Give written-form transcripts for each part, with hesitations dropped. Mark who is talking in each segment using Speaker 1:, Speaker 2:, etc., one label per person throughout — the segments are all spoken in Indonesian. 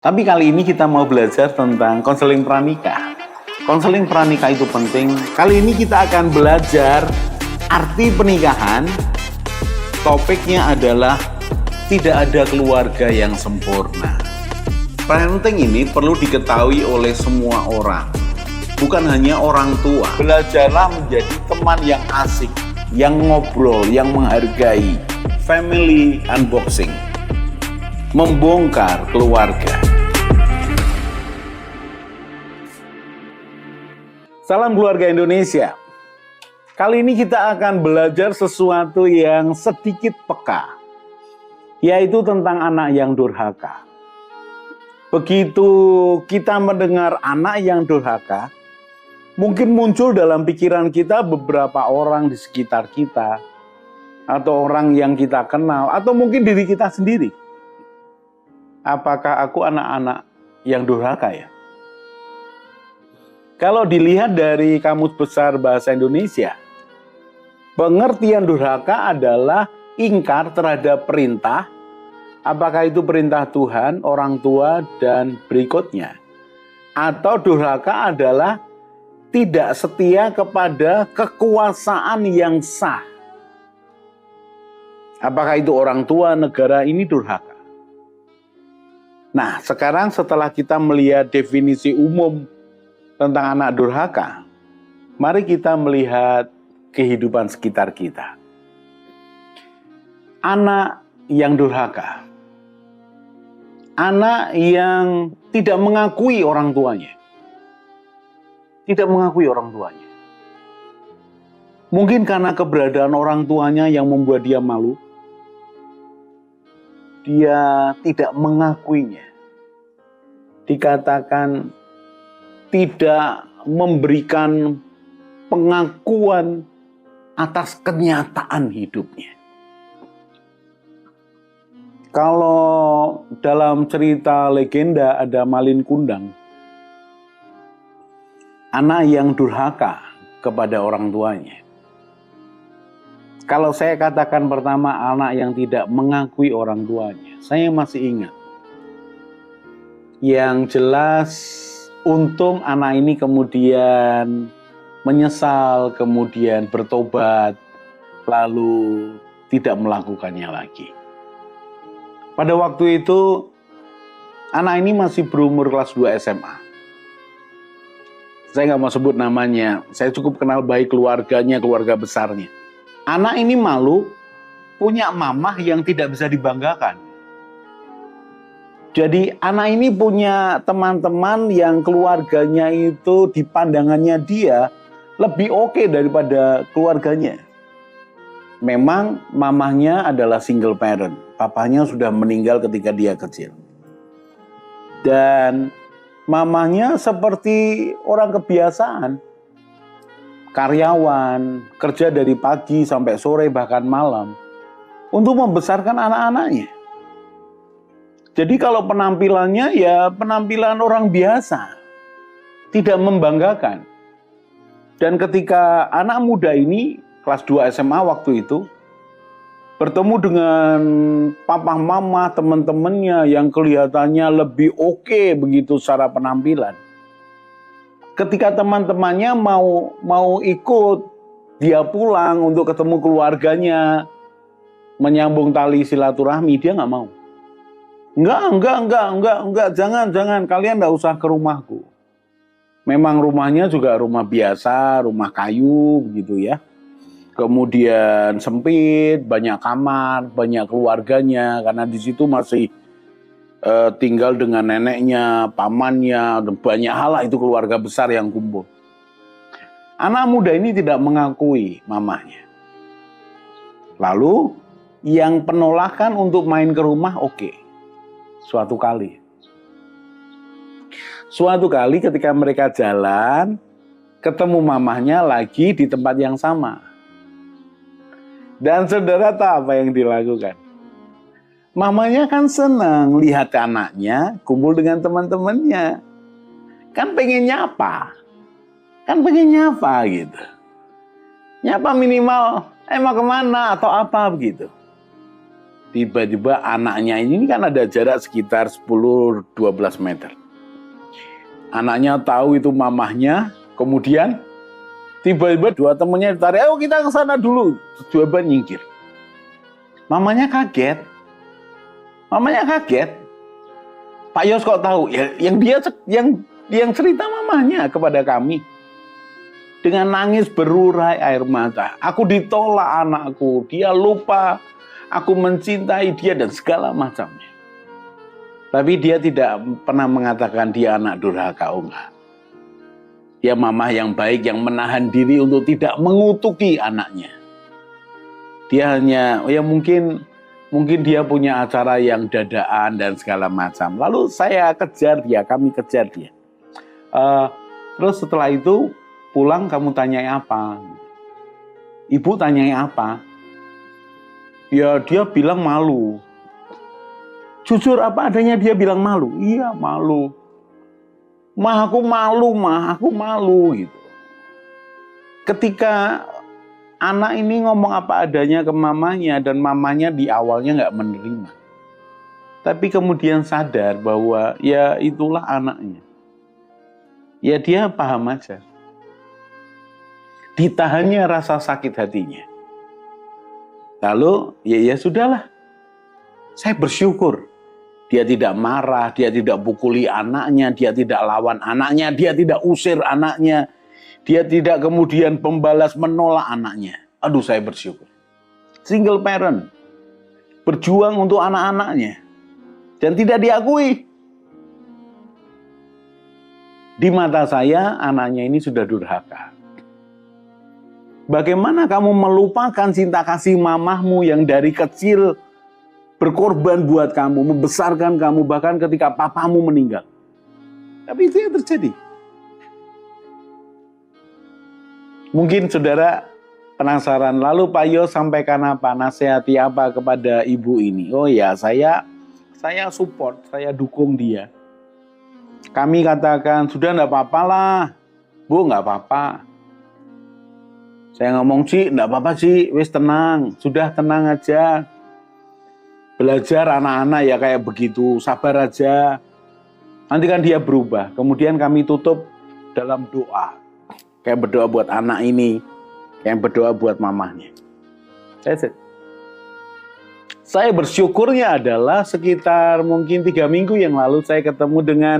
Speaker 1: Tapi kali ini kita mau belajar tentang konseling pranikah. Konseling pranikah itu penting. Kali ini kita akan belajar arti pernikahan. Topiknya adalah tidak ada keluarga yang sempurna. Parenting ini perlu diketahui oleh semua orang, bukan hanya orang tua. Belajarlah menjadi teman yang asik, yang ngobrol, yang menghargai. Family unboxing. Membongkar keluarga. Salam keluarga Indonesia. Kali ini kita akan belajar sesuatu yang sedikit peka, yaitu tentang anak yang durhaka. Begitu kita mendengar anak yang durhaka, mungkin muncul dalam pikiran kita beberapa orang di sekitar kita, atau orang yang kita kenal, atau mungkin diri kita sendiri. Apakah aku anak-anak yang durhaka ya? Kalau dilihat dari Kamus Besar Bahasa Indonesia, pengertian durhaka adalah ingkar terhadap perintah, apakah itu perintah Tuhan, orang tua, dan berikutnya. Atau durhaka adalah tidak setia kepada kekuasaan yang sah. Apakah itu orang tua, negara, ini durhaka. Nah, sekarang setelah kita melihat definisi umum tentang anak durhaka, mari kita melihat kehidupan sekitar kita. Anak yang durhaka, anak yang tidak mengakui orang tuanya, tidak mengakui orang tuanya. Mungkin karena keberadaan orang tuanya yang membuat dia malu, dia tidak mengakuinya. Dikatakan tidak memberikan pengakuan atas kenyataan hidupnya. Kalau dalam cerita legenda ada Malin Kundang, anak yang durhaka kepada orang tuanya. Kalau saya katakan pertama anak yang tidak mengakui orang tuanya, saya masih ingat. Yang jelas, untung anak ini kemudian menyesal, kemudian bertobat, lalu tidak melakukannya lagi. Pada waktu itu, anak ini masih berumur kelas 2 SMA. Saya nggak mau sebut namanya, saya cukup kenal baik keluarganya, keluarga besarnya. Anak ini malu, punya mamah yang tidak bisa dibanggakan. Jadi anak ini punya teman-teman yang keluarganya itu di pandangannya dia lebih oke daripada keluarganya. Memang mamahnya adalah single parent. Papahnya sudah meninggal ketika dia kecil. Dan mamahnya seperti orang kebiasaan. Karyawan, kerja dari pagi sampai sore bahkan malam. Untuk membesarkan anak-anaknya. Jadi kalau penampilannya ya penampilan orang biasa, tidak membanggakan. Dan ketika anak muda ini, kelas 2 SMA waktu itu, bertemu dengan papa mama teman-temannya yang kelihatannya lebih oke begitu secara penampilan. Ketika teman-temannya mau ikut dia pulang untuk ketemu keluarganya, menyambung tali silaturahmi, dia nggak mau. Enggak, jangan, kalian enggak usah ke rumahku. Memang rumahnya juga rumah biasa, rumah kayu begitu ya. Kemudian sempit, banyak kamar, banyak keluarganya, karena di situ masih tinggal dengan neneknya, pamannya, dan banyak hal lah, itu keluarga besar yang kumpul. Anak muda ini tidak mengakui mamahnya. Lalu yang penolakan untuk main ke rumah oke. Suatu kali ketika mereka jalan, ketemu mamahnya lagi di tempat yang sama. Dan saudara tahu apa yang dilakukan? Mamanya kan senang lihat anaknya kumpul dengan teman-temannya. Kan pengen nyapa gitu. Nyapa minimal, mau kemana atau apa begitu. Tiba-tiba anaknya ini kan ada jarak sekitar 10-12 meter. Anaknya tahu itu mamahnya, kemudian tiba-tiba dua temannya ditarik, ayo kita ke sana dulu. Coba nyingkir. Mamanya kaget. Pak Yos kok tahu? Ya, yang cerita mamanya kepada kami. Dengan nangis berurai air mata. Aku ditolak anakku, dia lupa aku mencintai dia dan segala macamnya. Tapi dia tidak pernah mengatakan dia anak durhaka, enggak. Dia mamah yang baik yang menahan diri untuk tidak mengutuki anaknya. Dia hanya, ya mungkin dia punya acara yang dadaan dan segala macam. Lalu kami kejar dia. Terus setelah itu pulang kamu tanyai apa? Ibu tanyai apa? Ya dia bilang malu. Jujur apa adanya dia bilang malu. Iya malu. Mah aku malu gitu. Ketika anak ini ngomong apa adanya ke mamanya dan mamanya di awalnya nggak menerima. Tapi kemudian sadar bahwa ya itulah anaknya. Ya dia paham aja. Ditahannya rasa sakit hatinya. Lalu ya sudahlah. Saya bersyukur. Dia tidak marah, dia tidak pukuli anaknya, dia tidak lawan anaknya, dia tidak usir anaknya. Dia tidak kemudian pembalas menolak anaknya. Aduh saya bersyukur. Single parent. Berjuang untuk anak-anaknya. Dan tidak diakui. Di mata saya anaknya ini sudah durhaka. Bagaimana kamu melupakan cinta kasih mamahmu yang dari kecil berkorban buat kamu, membesarkan kamu bahkan ketika papamu meninggal. Tapi itu yang terjadi. Mungkin saudara penasaran, lalu Pak Yos sampaikan apa, nasihati apa kepada ibu ini? Oh ya, saya support, saya dukung dia. Kami katakan, sudah enggak apa-apa lah, Bu, enggak apa-apa. Saya ngomong, Ci, enggak apa-apa Ci, wis tenang, sudah tenang aja. Belajar anak-anak ya kayak begitu, sabar aja. Nanti kan dia berubah. Kemudian kami tutup dalam doa. Kayak berdoa buat anak ini, kayak berdoa buat mamahnya. Saya bersyukurnya adalah sekitar mungkin 3 minggu yang lalu saya ketemu dengan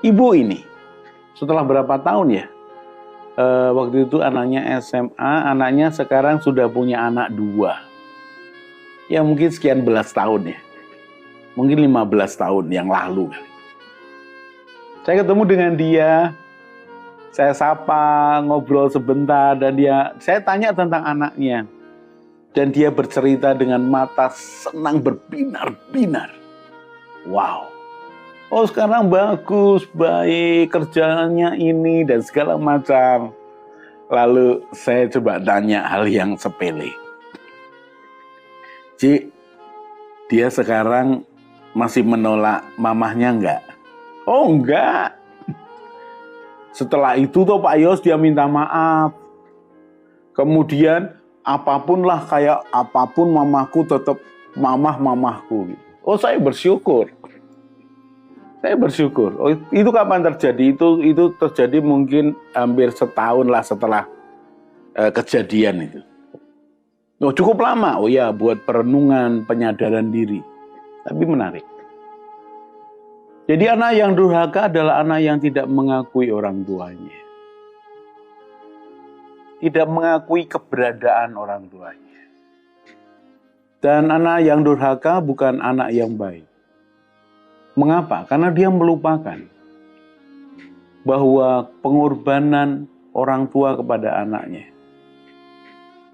Speaker 1: ibu ini. Setelah berapa tahun ya? Waktu itu anaknya SMA, anaknya sekarang sudah punya anak 2. Ya mungkin sekian belas tahun ya. Mungkin 15 tahun yang lalu. Saya ketemu dengan dia, saya sapa, ngobrol sebentar, dan saya tanya tentang anaknya. Dan dia bercerita dengan mata senang berbinar-binar. Wow. Oh sekarang bagus, baik, kerjanya ini dan segala macam. Lalu saya coba tanya hal yang sepele. Ci, dia sekarang masih menolak mamahnya enggak? Oh enggak. Setelah itu tuh Pak Yos dia minta maaf. Kemudian apapun lah, kayak apapun mamahku tetap mamahku. Oh saya bersyukur. Saya bersyukur. Oh, itu kapan terjadi? Itu terjadi mungkin hampir setahun lah setelah kejadian itu. Oh, cukup lama. Oh ya, buat perenungan, penyadaran diri. Tapi menarik. Jadi anak yang durhaka adalah anak yang tidak mengakui orang tuanya. Tidak mengakui keberadaan orang tuanya. Dan anak yang durhaka bukan anak yang baik. Mengapa? Karena dia melupakan bahwa pengorbanan orang tua kepada anaknya.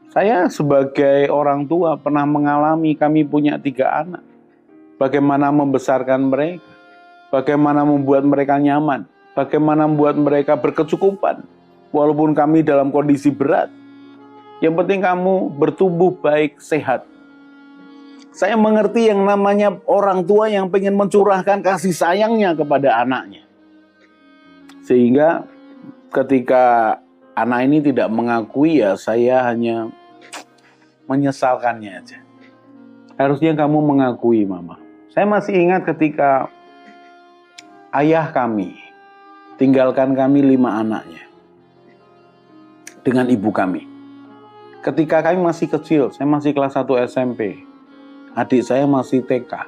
Speaker 1: Saya sebagai orang tua pernah mengalami, kami punya 3 anak. Bagaimana membesarkan mereka, bagaimana membuat mereka nyaman, bagaimana membuat mereka berkecukupan. Walaupun kami dalam kondisi berat, yang penting kamu bertumbuh baik, sehat. Saya mengerti yang namanya orang tua yang pengen mencurahkan kasih sayangnya kepada anaknya. Sehingga ketika anak ini tidak mengakui, ya saya hanya menyesalkannya aja. Harusnya kamu mengakui, Mama. Saya masih ingat ketika ayah kami tinggalkan kami 5 anaknya dengan ibu kami. Ketika kami masih kecil, saya masih kelas 1 SMP. Adik saya masih TK.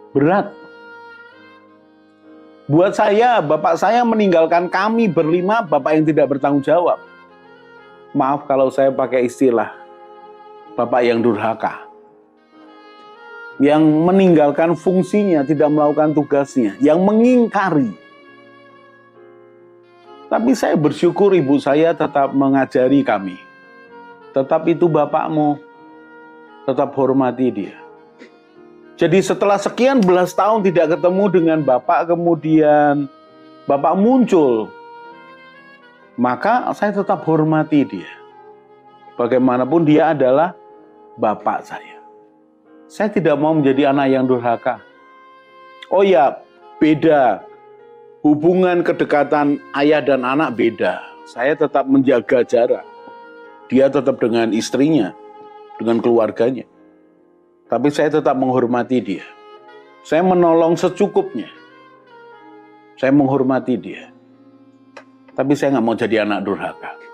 Speaker 1: Berat. Buat saya, bapak saya meninggalkan kami berlima, bapak yang tidak bertanggung jawab. Maaf kalau saya pakai istilah bapak yang durhaka. Yang meninggalkan fungsinya, tidak melakukan tugasnya, yang mengingkari. Tapi saya bersyukur ibu saya tetap mengajari kami. Tetap itu bapakmu, tetap hormati dia. Jadi setelah sekian belas tahun tidak ketemu dengan bapak, kemudian bapak muncul, maka saya tetap hormati dia. Bagaimanapun dia adalah bapak saya. Saya tidak mau menjadi anak yang durhaka. Oh ya, beda. Hubungan kedekatan ayah dan anak beda. Saya tetap menjaga jarak. Dia tetap dengan istrinya, dengan keluarganya. Tapi saya tetap menghormati dia. Saya menolong secukupnya. Saya menghormati dia. Tapi saya nggak mau jadi anak durhaka.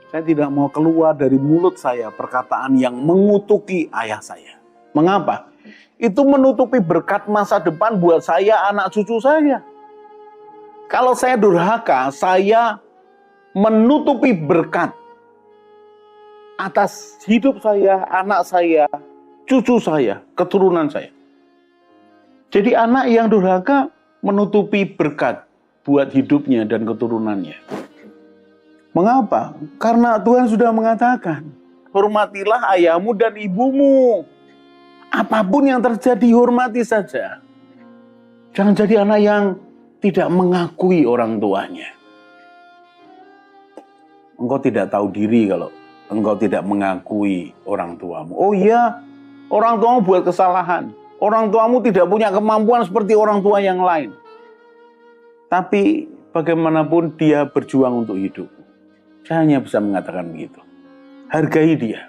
Speaker 1: Saya tidak mau keluar dari mulut saya perkataan yang mengutuki ayah saya. Mengapa? Itu menutupi berkat masa depan buat saya, anak cucu saya. Kalau saya durhaka, saya menutupi berkat atas hidup saya, anak saya, cucu saya, keturunan saya. Jadi anak yang durhaka menutupi berkat buat hidupnya dan keturunannya. Mengapa? Karena Tuhan sudah mengatakan, hormatilah ayahmu dan ibumu. Apapun yang terjadi, hormati saja. Jangan jadi anak yang tidak mengakui orang tuanya. Engkau tidak tahu diri kalau engkau tidak mengakui orang tuamu. Oh iya, orang tuamu buat kesalahan. Orang tuamu tidak punya kemampuan seperti orang tua yang lain. Tapi bagaimanapun dia berjuang untuk hidup. Saya hanya bisa mengatakan begitu. Hargai dia.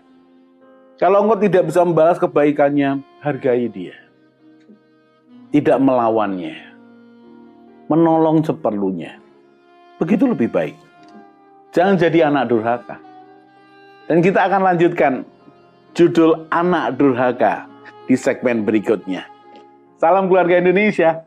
Speaker 1: Kalau engkau tidak bisa membalas kebaikannya, hargai dia. Tidak melawannya. Menolong seperlunya. Begitu lebih baik. Jangan jadi anak durhaka. Dan kita akan lanjutkan judul anak durhaka di segmen berikutnya. Salam keluarga Indonesia.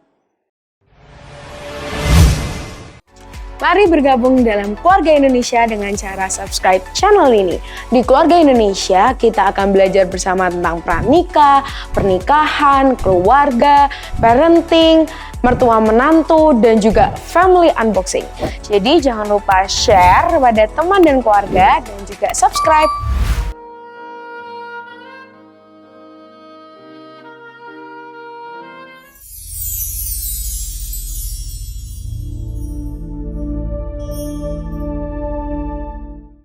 Speaker 2: Mari bergabung dalam Keluarga Indonesia dengan cara subscribe channel ini. Di Keluarga Indonesia, kita akan belajar bersama tentang pranikah, pernikahan, keluarga, parenting, mertua menantu, dan juga family unboxing. Jadi jangan lupa share pada teman dan keluarga dan juga subscribe